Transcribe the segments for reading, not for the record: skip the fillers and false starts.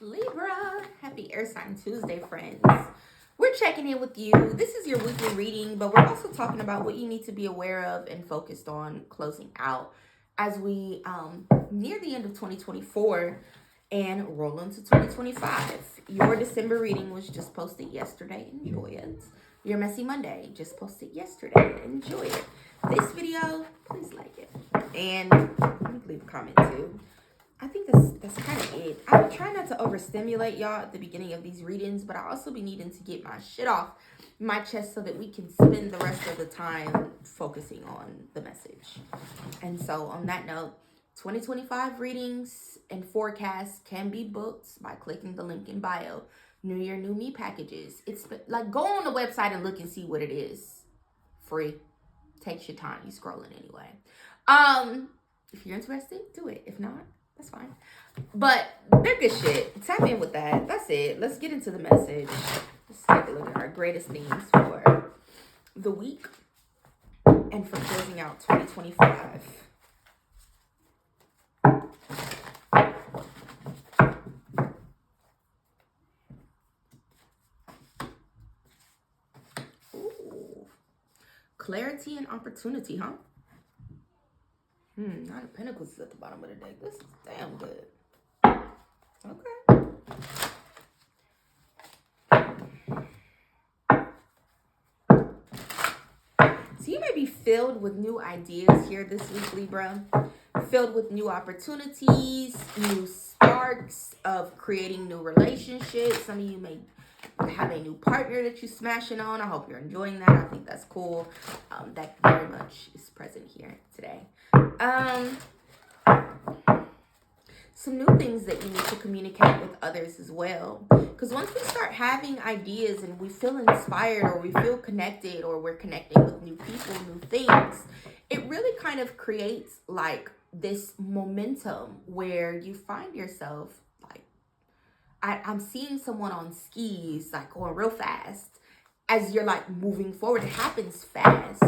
Libra, happy Air Sign Tuesday, friends. We're checking in with you. This is your weekly reading, but we're also talking about what you need to be aware of and focused on closing out as we near the end of 2024 and roll into 2025. Your December reading was just posted yesterday. Enjoy it. Your Messy Monday just posted yesterday. Enjoy it. This video, please like it. And leave a comment too. I think that's kind of it. I would try not to overstimulate y'all at the beginning of these readings, but I also be needing to get my shit off my chest so that we can spend the rest of the time focusing on the message. And so on that note, 2025 readings and forecasts can be booked by clicking the link in bio. New Year, New Me packages. It's like, go on the website and look and see what it is. Free. Takes your time. You scrolling anyway. If you're interested, do it. If not, that's fine. But they're good shit. Tap in with that. That's it. Let's get into the message. Let's take a look at our greatest themes for the week and for closing out 2025. Ooh. Clarity and opportunity, huh? Nine of Pentacles is at the bottom of the deck. This is damn good. Okay. So you may be filled with new ideas here this week, Libra. Filled with new opportunities, new sparks of creating new relationships. Some of you may have a new partner that you're smashing on. I hope you're enjoying that. I think that's cool. That very much is present here today. Some new things that you need to communicate with others as well. Because once we start having ideas and we feel inspired or we feel connected or we're connecting with new people, new things, it really kind of creates like this momentum where you find yourself like, I'm seeing someone on skis like going real fast as you're like moving forward. It happens fast.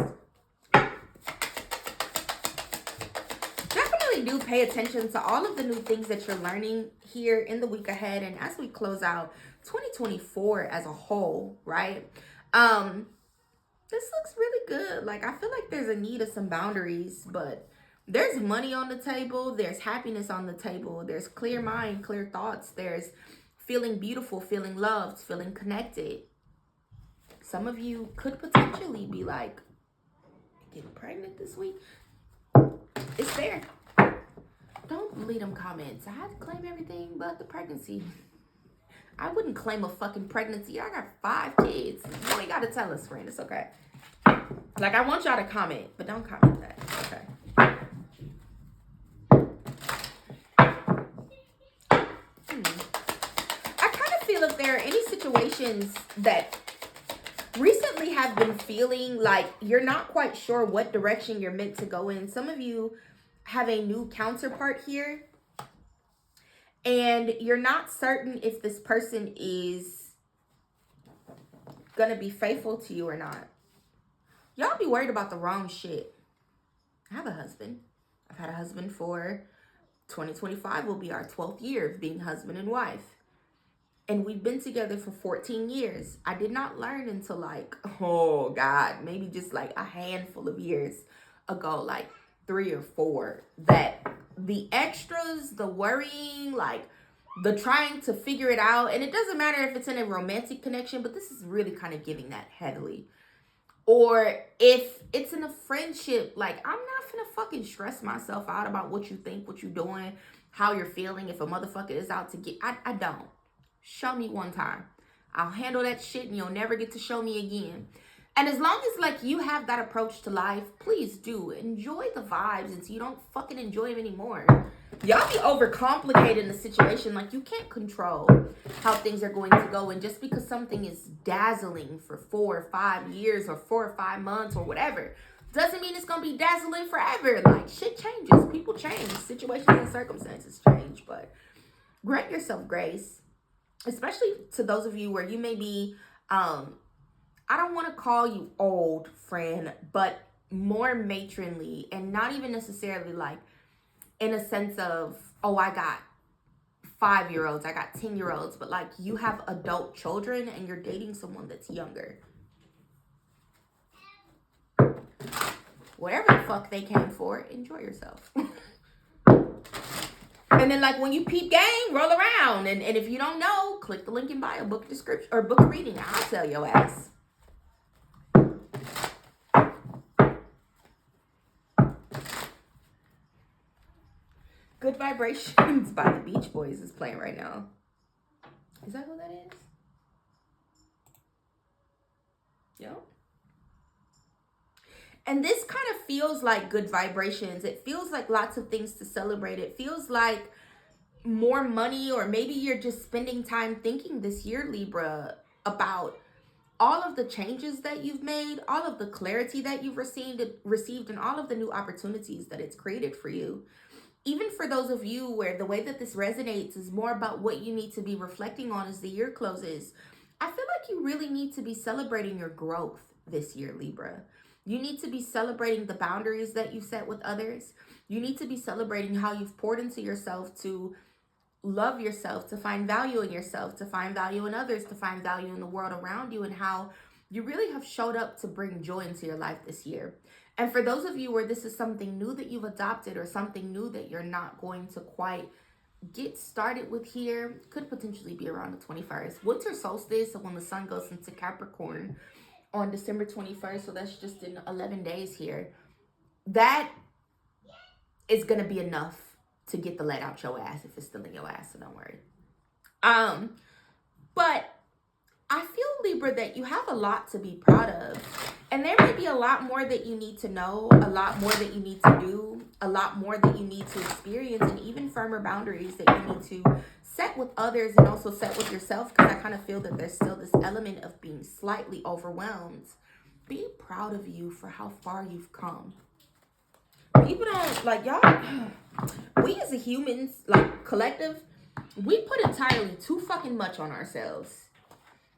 Do pay attention to all of the new things that you're learning here in the week ahead and as we close out 2024 as a whole, right? This looks really good. Like, I feel like there's a need of some boundaries, but there's money on the table, there's happiness on the table, there's clear mind, clear thoughts, there's feeling beautiful, feeling loved, feeling connected. Some of you could potentially be like getting pregnant this week. It's there. Don't leave them comments. I had to claim everything but the pregnancy. I wouldn't claim a fucking pregnancy. I got 5 kids. You ain't got to tell us, friend. It's okay. Like, I want y'all to comment, but don't comment that. Okay. I kind of feel if there are any situations that recently have been feeling like you're not quite sure what direction you're meant to go in. Some of you have a new counterpart here and you're not certain if this person is gonna be faithful to you or not. Y'all be worried about the wrong shit. I have a husband. I've had a husband for 2025 will be our 12th year of being husband and wife. And we've been together for 14 years. I did not learn until like, oh God, maybe just like a handful of years ago, like 3 or 4, that the extras, the worrying, like the trying to figure it out, and it doesn't matter if it's in a romantic connection, but this is really kind of giving that heavily. Or if it's in a friendship, like I'm not gonna fucking stress myself out about what you think, what you're doing, how you're feeling. If a motherfucker is out to get, I don't. Show me one time. I'll handle that shit and you'll never get to show me again. And as long as like you have that approach to life, please do enjoy the vibes until you don't fucking enjoy them anymore. Y'all be overcomplicating the situation. Like, you can't control how things are going to go. And just because something is dazzling for 4 or 5 years or 4 or 5 months or whatever, doesn't mean it's going to be dazzling forever. Like, shit changes. People change. Situations and circumstances change. But grant yourself grace, especially to those of you where you may be, I don't want to call you old, friend, but more matronly, and not even necessarily like in a sense of, oh, I got 5-year-olds, I got 10-year-olds, but like you have adult children and you're dating someone that's younger. Whatever the fuck they came for, enjoy yourself. And then like when you peep game, roll around. And if you don't know, click the link in bio, book a description or book a reading. I'll tell your ass. Good Vibrations by the Beach Boys is playing right now. Is that who that is? Yep. And this kind of feels like good vibrations. It feels like lots of things to celebrate. It feels like more money, or maybe you're just spending time thinking this year, Libra, about all of the changes that you've made, all of the clarity that you've received, and all of the new opportunities that it's created for you. Even for those of you where the way that this resonates is more about what you need to be reflecting on as the year closes, I feel like you really need to be celebrating your growth this year, Libra. You need to be celebrating the boundaries that you've set with others. You need to be celebrating how you've poured into yourself to love yourself, to find value in yourself, to find value in others, to find value in the world around you, and how you really have showed up to bring joy into your life this year. And for those of you where this is something new that you've adopted or something new that you're not going to quite get started with here, could potentially be around the 21st. Winter solstice, so when the sun goes into Capricorn on December 21st, so that's just in 11 days here. That is going to be enough to get the lead out your ass if it's still in your ass, so don't worry. But I feel, Libra, that you have a lot to be proud of. And there may be a lot more that you need to know, a lot more that you need to do, a lot more that you need to experience, and even firmer boundaries that you need to set with others and also set with yourself, because I kind of feel that there's still this element of being slightly overwhelmed. Be proud of you for how far you've come. People don't, like, y'all, we as a humans, like, collective, we put entirely too fucking much on ourselves.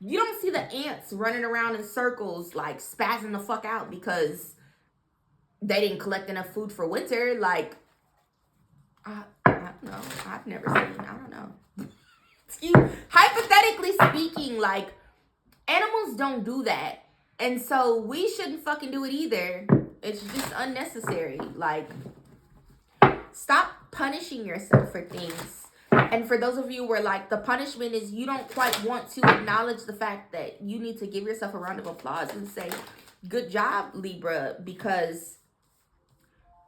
You don't see the ants running around in circles, like, spazzing the fuck out because they didn't collect enough food for winter. Like, I don't know. I've never seen, I don't know. Hypothetically speaking, like, animals don't do that. And so we shouldn't fucking do it either. It's just unnecessary. Like, stop punishing yourself for things. And for those of you where, like, the punishment is you don't quite want to acknowledge the fact that you need to give yourself a round of applause and say, good job, Libra, because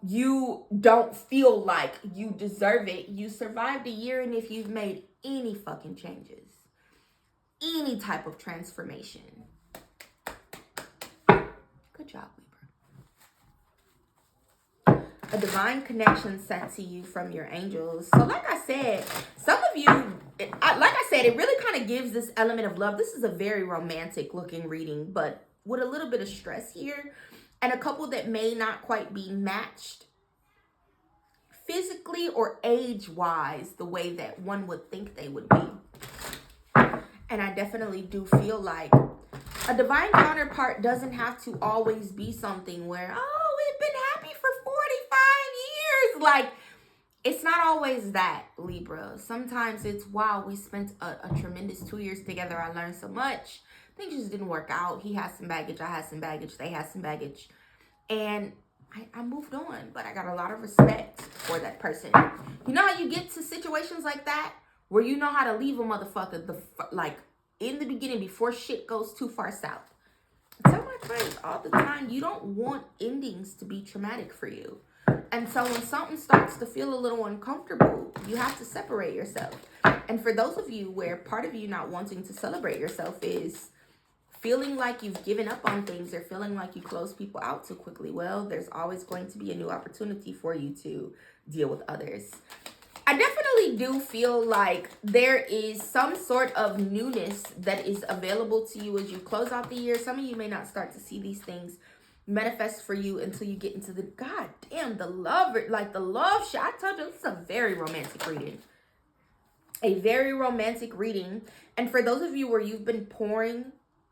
you don't feel like you deserve it. You survived a year, and if you've made any fucking changes, any type of transformation, good job, Libra. A divine connection sent to you from your angels. So like I said, some of you, like I said, it really kind of gives this element of love. This is a very romantic looking reading, but with a little bit of stress here, and a couple that may not quite be matched physically or age-wise the way that one would think they would be. And I definitely do feel like a divine counterpart doesn't have to always be something where, oh, we've been happy for 45 years. Like, it's not always that, Libra. Sometimes it's, wow, we spent a tremendous 2 years together. I learned so much. Things just didn't work out. He has some baggage. I had some baggage. They had some baggage. And I moved on. But I got a lot of respect for that person. You know how you get to situations like that? Where you know how to leave a motherfucker, like, in the beginning before shit goes too far south. I tell my friends all the time, you don't want endings to be traumatic for you. And so when something starts to feel a little uncomfortable, you have to separate yourself. And for those of you where part of you not wanting to celebrate yourself is feeling like you've given up on things or feeling like you close people out too quickly, well, there's always going to be a new opportunity for you to deal with others. I definitely do feel like there is some sort of newness that is available to you as you close out the year. Some of you may not start to see these things manifest for you until you get into the, god damn, the love, like the love shit. I told you, this is a very romantic reading. A very romantic reading. And for those of you where you've been pouring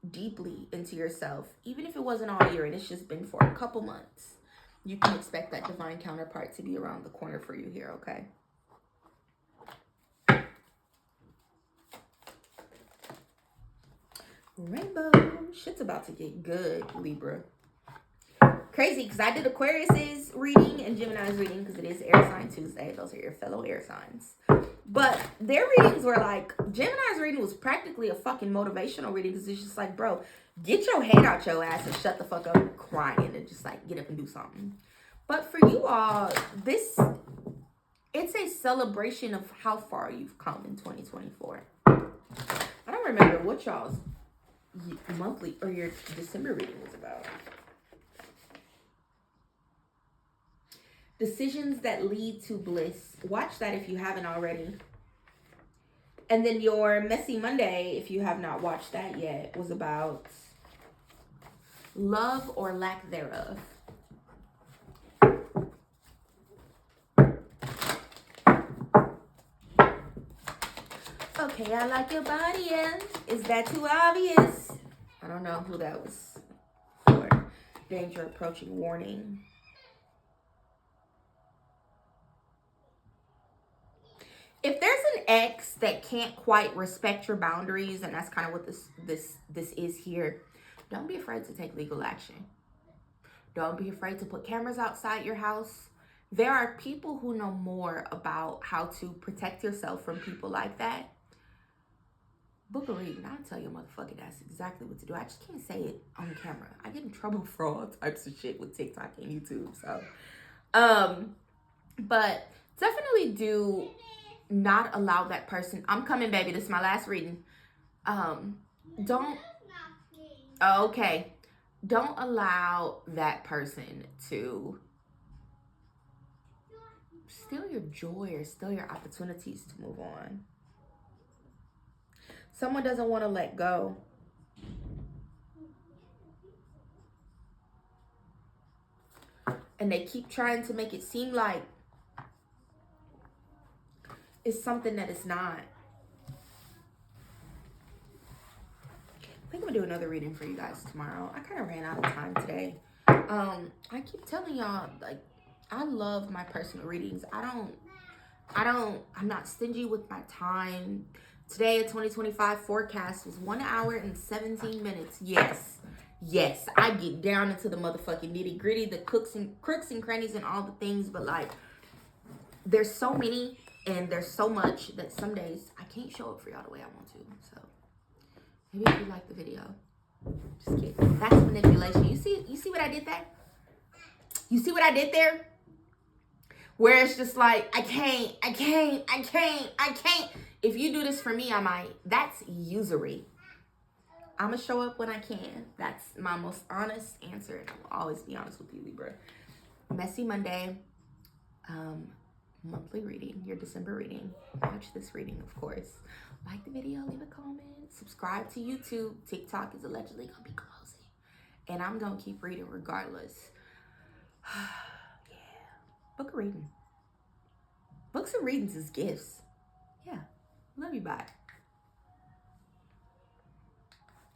deeply into yourself, even if it wasn't all year and it's just been for a couple months, you can expect that divine counterpart to be around the corner for you here, okay? Rainbow. Shit's about to get good, Libra. Crazy, because I did Aquarius's reading and Gemini's reading, because it is Air Sign Tuesday. Those are your fellow air signs. But their readings were like, Gemini's reading was practically a fucking motivational reading, because it's just like, bro, get your head out your ass and shut the fuck up crying and just like get up and do something. But for you all, it's a celebration of how far you've come in 2024. I don't remember what y'all's monthly or your December reading was about. Decisions that lead to bliss. Watch that if you haven't already. And then your Messy Monday, if you have not watched that yet, was about love or lack thereof. Okay, I like your body, yeah. Is that too obvious? I don't know who that was for. Danger approaching, warning. If there's an ex that can't quite respect your boundaries, and that's kind of what this is here, don't be afraid to take legal action. Don't be afraid to put cameras outside your house. There are people who know more about how to protect yourself from people like that. Book a reading. I'll tell your motherfucking ass exactly what to do. I just can't say it on camera. I get in trouble for all types of shit with TikTok and YouTube. So, but definitely do not allow that person. I'm coming, baby. This is my last reading. Don't allow that person to steal your joy or steal your opportunities to move on. Someone doesn't want to let go. And they keep trying to make it seem like it's something that it's not. I think I'm gonna do another reading for you guys tomorrow. I kind of ran out of time today. I keep telling y'all, like, I love my personal readings. I'm not stingy with my time. Today, a 2025 forecast was 1 hour and 17 minutes. Yes, I get down into the motherfucking nitty gritty, the crooks and crannies and all the things, but like, there's so many and there's so much that some days I can't show up for y'all the way I want to. So maybe if you like the video, just kidding. That's manipulation. You see what I did there? You see what I did there? Where it's just like, I can't. If you do this for me, I might. That's usury. I'm going to show up when I can. That's my most honest answer. And I will always be honest with you, Libra. Messy Monday. Monthly reading. Your December reading. Watch this reading, of course. Like the video. Leave a comment. Subscribe to YouTube. TikTok is allegedly going to be closing. And I'm going to keep reading regardless. Yeah. Book a reading. Books and readings is gifts. Yeah. Love you. Bye.